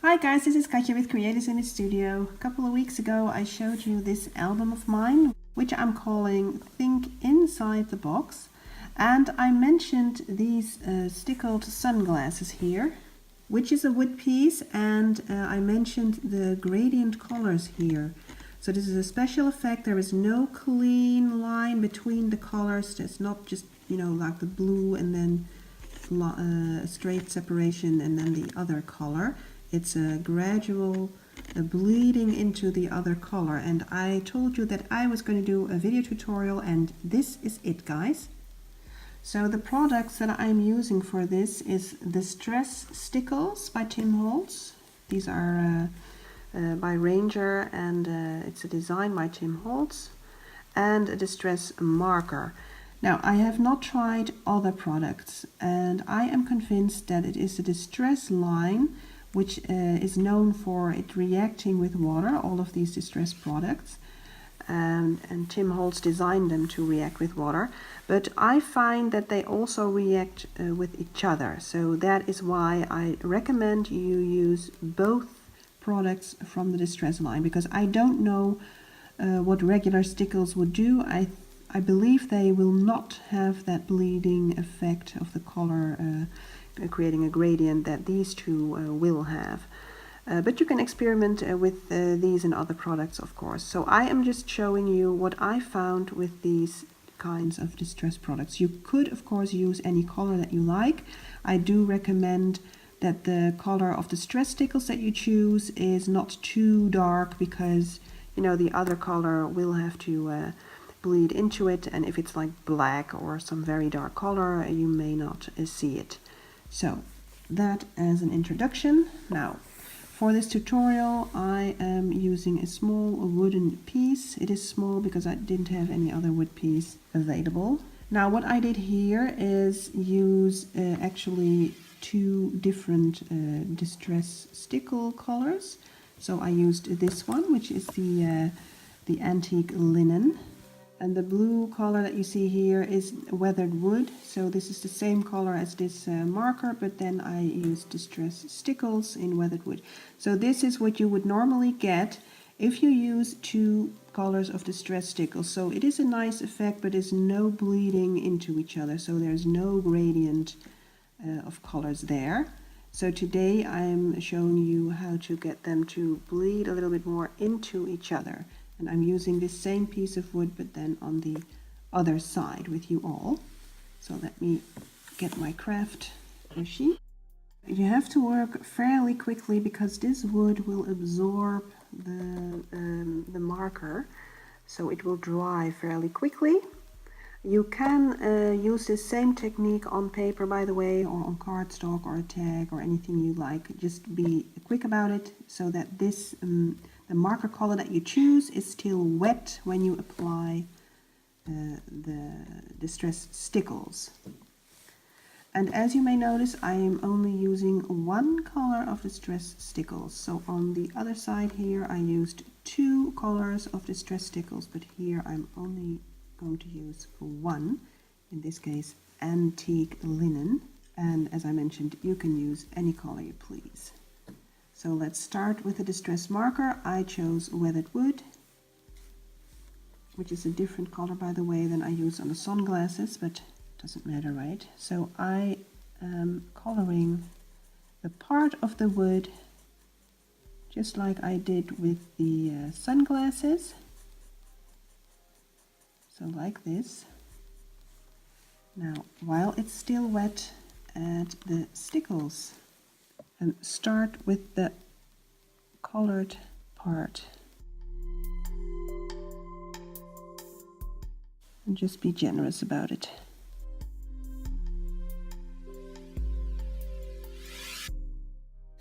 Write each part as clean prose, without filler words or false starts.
Hi guys, this is Katja with Creators in the Studio. A couple of weeks ago I showed you this album of mine, which I'm calling Think Inside the Box. And I mentioned these stickled sunglasses here, which is a wood piece, and I mentioned the gradient colors here. So this is a special effect. There is no clean line between the colors. There's not just, like the blue and then a straight separation and then the other color. It's a gradual bleeding into the other color, and I told you that I was going to do a video tutorial, and this is it, guys. So the products that I'm using for this is Distress Stickles by Tim Holtz. These are by Ranger, and it's a design by Tim Holtz, and a Distress marker. Now, I have not tried other products, and I am convinced that it is the Distress line, which is known for it reacting with water, all of these Distress products. And Tim Holtz designed them to react with water. But I find that they also react with each other. So that is why I recommend you use both products from the Distress line, because I don't know what regular Stickles would do. I believe they will not have that bleeding effect of the color creating a gradient that these two will have. But you can experiment with these and other products, of course. So I am just showing you what I found with these kinds of Distress products. You could, of course, use any color that you like. I do recommend that the color of Distress Stickles that you choose is not too dark, because, the other color will have to bleed into it, and if it's like black or some very dark color, you may not see it. So that as an introduction. Now, for this tutorial I am using a small wooden piece. It is small because I didn't have any other wood piece available. Now what I did here is use actually two different Distress Stickle colors. So I used this one, which is the antique linen. And the blue color that you see here is weathered wood. So this is the same color as this marker, but then I used Distress Stickles in weathered wood. So this is what you would normally get if you use two colors of Distress Stickles. So it is a nice effect, but there's no bleeding into each other. So there's no gradient of colors there. So today I'm showing you how to get them to bleed a little bit more into each other. And I'm using this same piece of wood, but then on the other side with you all. So let me get my craft bushy. You have to work fairly quickly because this wood will absorb the marker, so it will dry fairly quickly. You can use this same technique on paper, by the way, or on cardstock or a tag or anything you like. Just be quick about it so that this the marker color that you choose is still wet when you apply the Distress Stickles. And as you may notice, I am only using one color of Distress Stickles. So on the other side here I used two colors of Distress Stickles, but here I'm only going to use one, in this case antique linen. And as I mentioned, you can use any color you please. So let's start with the Distress marker. I chose weathered wood, which is a different color, by the way, than I use on the sunglasses, but it doesn't matter, right? So I am coloring the part of the wood just like I did with the sunglasses. So like this. Now, while it's still wet, add the Stickles. And start with the colored part. And just be generous about it.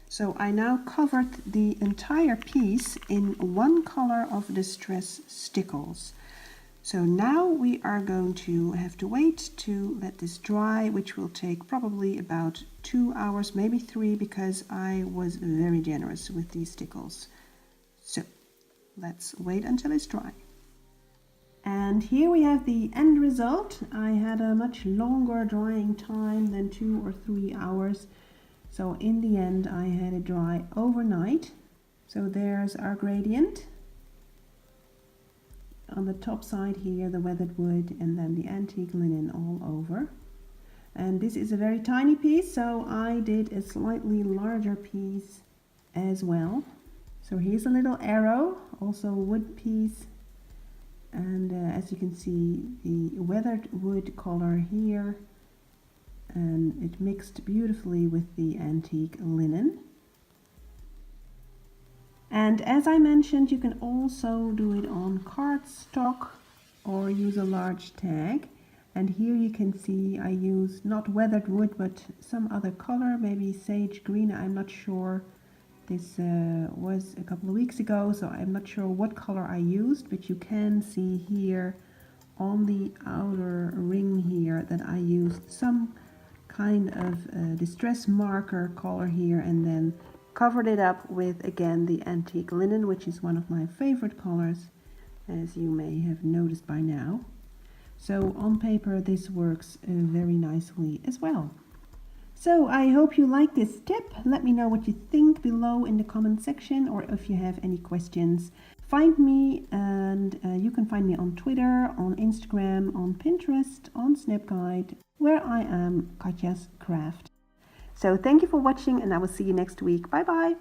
So I now covered the entire piece in one color of Distress Stickles. So now we are going to have to wait to let this dry, which will take probably about 2 hours, maybe 3, because I was very generous with these Stickles. So let's wait until it's dry. And here we have the end result. I had a much longer drying time than 2 or 3 hours. So in the end I had it dry overnight. So there's our gradient. On the top side here the weathered wood and then the antique linen all over. And this is a very tiny piece, so I did a slightly larger piece as well. So here's a little arrow, also a wood piece, and as you can see the weathered wood color here, and it mixed beautifully with the antique linen. And as I mentioned, you can also do it on cardstock or use a large tag. And here you can see I used not weathered wood but some other color, maybe sage green, I'm not sure. This was a couple of weeks ago, so I'm not sure what color I used, but you can see here on the outer ring here that I used some kind of distress marker color here, and then covered it up with, again, the antique linen, which is one of my favorite colors, as you may have noticed by now. So on paper this works very nicely as well. So I hope you like this tip. Let me know what you think below in the comment section, or if you have any questions. Find me, and you can find me on Twitter, on Instagram, on Pinterest, on Snapguide, where I am Katja's Craft. So thank you for watching, and I will see you next week. Bye bye!